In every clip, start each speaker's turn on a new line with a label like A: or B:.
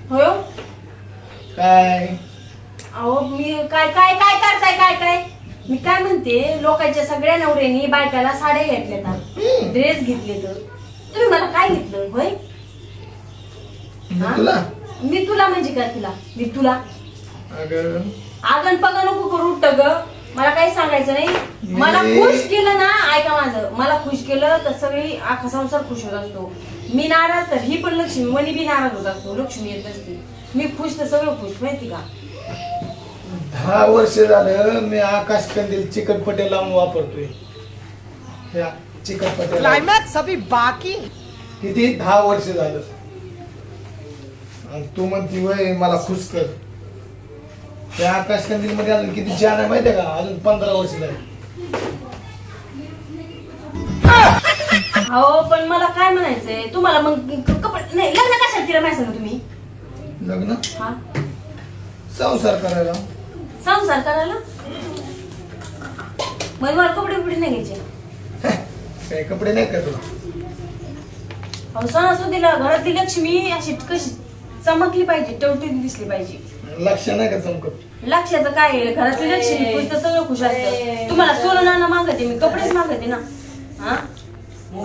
A: होय
B: काय
A: अहो मी काय काय काय करताय काय काय मी काय म्हणते लोकांच्या सगळ्या नवऱ्यानी बायकाला साड्या घेतल्या ड्रेस घेतले तर तुम्ही मला काय घेतलं होय मी तुला म्हणजे काय तुला मी तुला आगन पगा नको करू ग मला काही सांगायचं नाही मला खुश केलं ना ऐका माझं मला खुश केलं तर सगळी आखा संसार खुश होत असतो मी नाराज तर ही पण लक्ष्मी मनी बी नाराज होत असतो लक्ष्मी येत असते मी खुश तर सगळं खुश माहिती का
B: 10 वर्ष झालं मी आकाश कंदील चिकटपट्या लावून वापरतोय या चिकटपट्या
C: क्लायमॅक्स अभी बाकी
B: किती 10 वर्ष झालं आणि तू म्हणती वय मला खुश कर त्या आकाश कंदील मध्ये अजून किती जान आहे माहितीये का अजून 15 वर्ष झाली
A: हो पण मला काय म्हणायचंय तुम्हाला मग कपडे नाही लग्न कशाला केलं माहिती ना तुम्ही
B: लग्न
A: हा
B: संसार करायला
A: संसार करायला मग मला कपडे बिपडे नाही घ्यायचे
B: काय कपडे नाही का तुला
A: अहो सणासुदीला घरातली लक्ष्मी अशी कशी चमकली पाहिजे टवटीत दिसली पाहिजे
B: लक्ष नाही का चमकत
A: लक्षाचं काय आहे घरातली लक्ष्मी खुश तर सगळं खुश असतं तुम्हाला सोनं नाणं मागते मी कपडेच मागते ना हा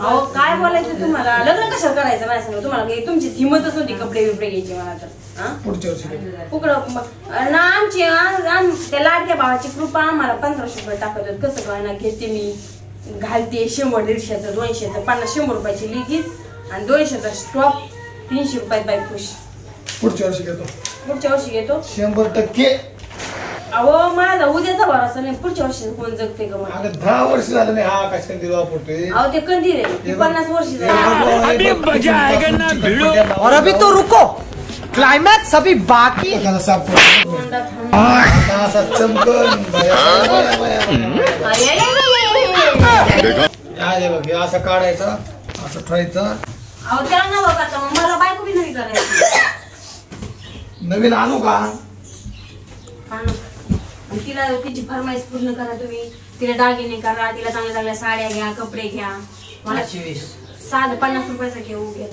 A: अहो काय बोलायचं तुम्हाला लग्न कशाला करायचं माझ्या सांग तुम्हाला काही तुमची हिंमतच नव्हती कपडे बिपडे घ्यायचे मला तर
B: पुढच्या वर्षी
A: उकडं ना आमची त्या लाडक्या भावाची कृपा आम्हाला 1500 रुपये टाकत होत कसं काय घेते मी घालते 100-150 200 50-100 रुपयाची लिगीच आणि 200चा स्टॉप 300 रुपयात बाई खुश
B: पुढच्या वर्षी घेतो
A: पुढच्या वर्षी घेतो
B: 100%
A: अहो माझा उद्याचा भरोसा नाही पुढच्या वर्षी कोण जगते का मला
B: 10 वर्ष झालं नाही हा आकाश कंदील वापरतोय
A: अहो ते कंदील आहे 50 वर्ष झाली
C: और अभी तो रुको क्लाइमैक्स अभी बाकी
B: साफ असा चमकन असं काढायचं असं ठेवायचं
A: अहो त्याला ना बघा मला बायको बी नाही करायची
B: नवीन आणू का
A: तिला तिची फरमाईश पूर्ण करा तुम्ही तिला दागिने करा तिला चांगल्या चांगल्या साड्या घ्या कपडे घ्या मला साधं 50 रुपयाचा घेऊ घ्या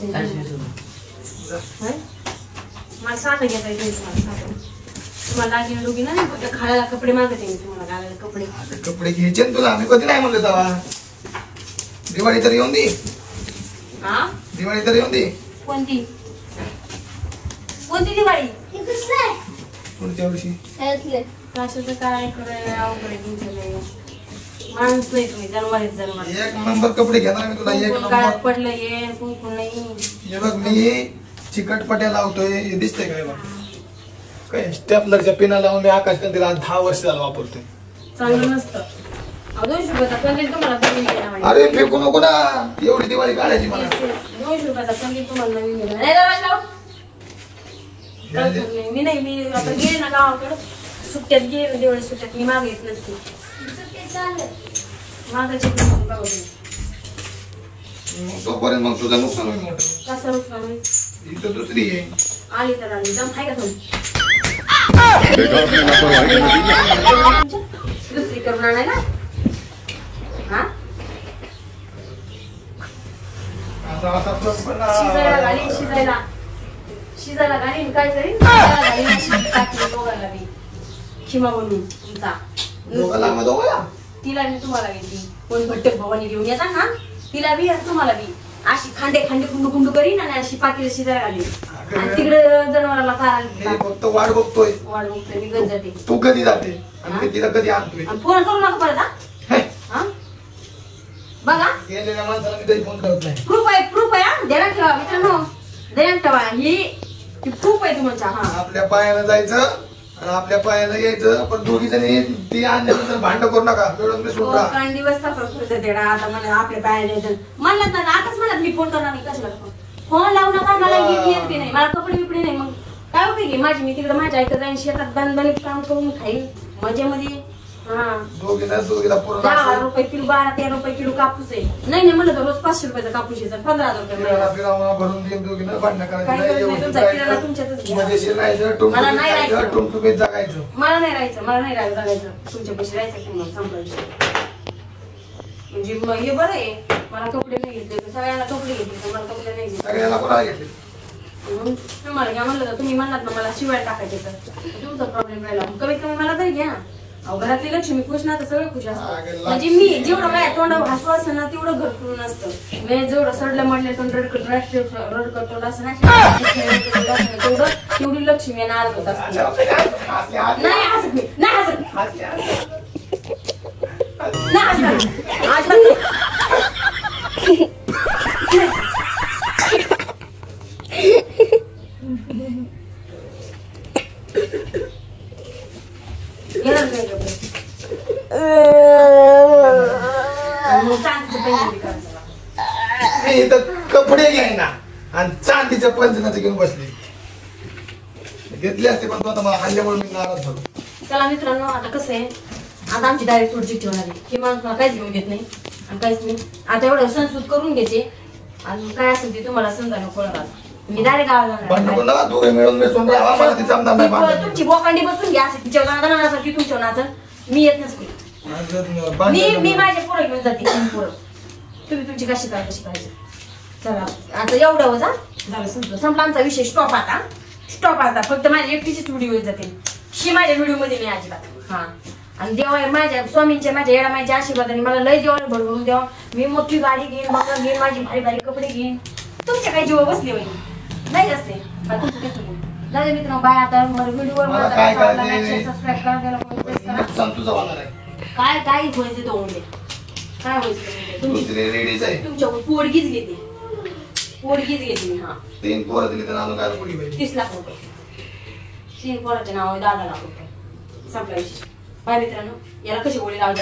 A: मला साधं घेता येईल तुम्हाला दागिने दोघी ना घालायला कपडे मागते मी तुम्हाला घालायला
B: कपडे घ्यायचे ना तुला आम्ही कधी नाही म्हणलं तेव्हा दिवाळी तर येऊन दे दिवाळी तर येऊन दे
A: कोणती कोणती दिवाळी
B: पुढच्या वर्षी
A: कशाचं काय करायला अवघड माणूस नाही तुम्ही जनावर
B: एक नंबर कपडे घेणार मी तुला एक नंबर
A: पडलं ये कुंकू नाही
B: हे बघ मी चिकटपट्या लावतोय हे दिसतंय काय बघ काय स्टेपलरच्या पिना लावून मी आकाश कंदील 10 वर्ष झालं वापरतोय
A: चांगलं नसतं 200 रुपयाचा कंदील तुम्हाला नवीन घेणार
B: अरे फेकू नको ना एवढी दिवाळी काढायची मला
A: 200 रुपयाचा कंदील तुम्हाला नवीन घेणार नाही दरवाजा लाव मी नाही मी आता गेले ना गावाकडे सुट्ट्यात गेले दिवाळी सुट्ट्यात मी मागे येत नसते मागायची
B: तोपर्यंत मग तुझं नुकसान होईल मोठं
A: कसं नुकसान होईल
B: इथं दुसरी आहे
A: आली तर आली दम आहे का दुसरी करून आणायला हा शिजायला घालीन शिजायला घालीन काय करीन दोघांना बी खिमा बनवून तुमचा तिला मी तुम्हाला घेतली कोण भट्ट भवानी घेऊन येतात ना तिला बी आणि तुम्हाला बी अशी खांडे खांडे कुंडू कुंडू करीन आणि अशी पाकीला शिजायला घालीन आणि तिकडे जनावराला चारायला
B: फक्त वाट बघतोय
A: मी गंज जाते
B: तू कधी जाते आणि मी तिला कधी आणतोय
A: फोन करू नका परत हा बघा
B: गेलेल्या माणसाला मी कधी फोन करत नाही
A: प्रूफ आहे देण्यात ठेवा मित्रांनो देण्यात ठेवा ही प्रूफ आहे तुमच्या
B: आपल्या पायाला जायचं आणि आपल्या पायाला यायचं पण दोघी जणी ती आणल्यानंतर भांडण करू नका
A: दिवस आता मला आपल्या पायाला यायचं म्हणलं ना आताच म्हणत मी फोन करणार नाही कशाला फोन लावू नका मला येते नाही मला कपडे बिपडे नाही मग काय उपयोगी माझी मी तिकडे माझ्या ऐकत जाईन शेतात बांधणीत काम करून खाईल मजेमध्ये
B: दोघीला
A: 10 रुपये किलो 12-13 रुपये किलो कापूस आहे नाही म्हणलं तर रोज 500 रुपयाचा कापूस यायचा 15,000 रुपये
B: भरून देऊन दोघीला भांडण
A: मला नाही राहायचं
B: टुमटुमीत जगायचं
A: मला नाही राहायचं तुमच्या पैसे राहायचं संपलं म्हणजे हे बरं आहे मला कपडे नाही घेतले सगळ्यांना कपडे घेतले मला कपडे नाही घेतले
B: सगळ्याला कोणाला घेतले
A: तुम्हाला घ्या म्हणलं तर तुम्ही म्हणलात ना मला शिवाय टाकायचे तर तुमचा प्रॉब्लेम राहिला कमीत कमी मला तरी घ्या. अहो घरातली लक्ष्मी खुश ना तर सगळं खुश असतं. म्हणजे मी जेवढं माझ्या तोंडावर हसू असं ना तेवढं घर करून असतं. मी जेवढं सडलं म्हटलं तोंड रडकट तोंड असं ना तेवढं तेवढी लक्ष्मी आणि आरत असते. नाही हसत मी नाही हसत
B: मी इथं कपडे घ्यायना आणि चांदीच्या पंचनाचे घेऊन बसले. घेतले असते पण तो आता मला हल्ल्यामुळे मी नाराज झालो.
A: चला मित्रांनो आता कसं आहे आता आमची डायरेक्ट सोडची ठेवणार आहे की माणूस मला काहीच घेऊन देत नाही आणि काहीच नाही. आता एवढं संस्कृत करून घ्यायचे आणि काय असेल ते तुम्हाला समजा कळणार. मी डायरेक्ट गावाला तुमची बोकांडी बसून घ्या असे तिच्या नानासारखी तुमच्या नाचन मी येत नसते. मी माझे पोरं घेऊन जाते पोरं तुम्ही तुमची कशी करायची. चला आता एवढं जा झालं संपला आमचा विषय. स्टॉप आता फक्त माझ्या एकटीचीच व्हिडिओ जाते शी माझ्या व्हिडिओ मध्ये नाही अजिबात. हा आणि देवा माझ्या स्वामींच्या माझ्या येडामाईच्या आशीर्वादाने मला लय जेवण भरभरून द्यावा. मी मोठी गाडी घेईन बंगला घेईन माझी भारी भारी कपडे घेईन. तुमच्या काही जीव बसले पाहिजे नाही असते तुमचं काय चुकून दादा मित्रांनो बाय. आता व्हिडिओ सबस्क्राईब करा. काय काय व्हायचं तो म्हणजे काय व्हायचं तुमच्या पोडगीच घेते मी. हा
B: 3 पोरं दिली तर नाव काय पोळी पाहिजे
A: 30 लाख रुपये 3 पोराचे नाव 10 लाख रुपये संपला विषय. बाय मित्रांनो याला कशी गोळी लावली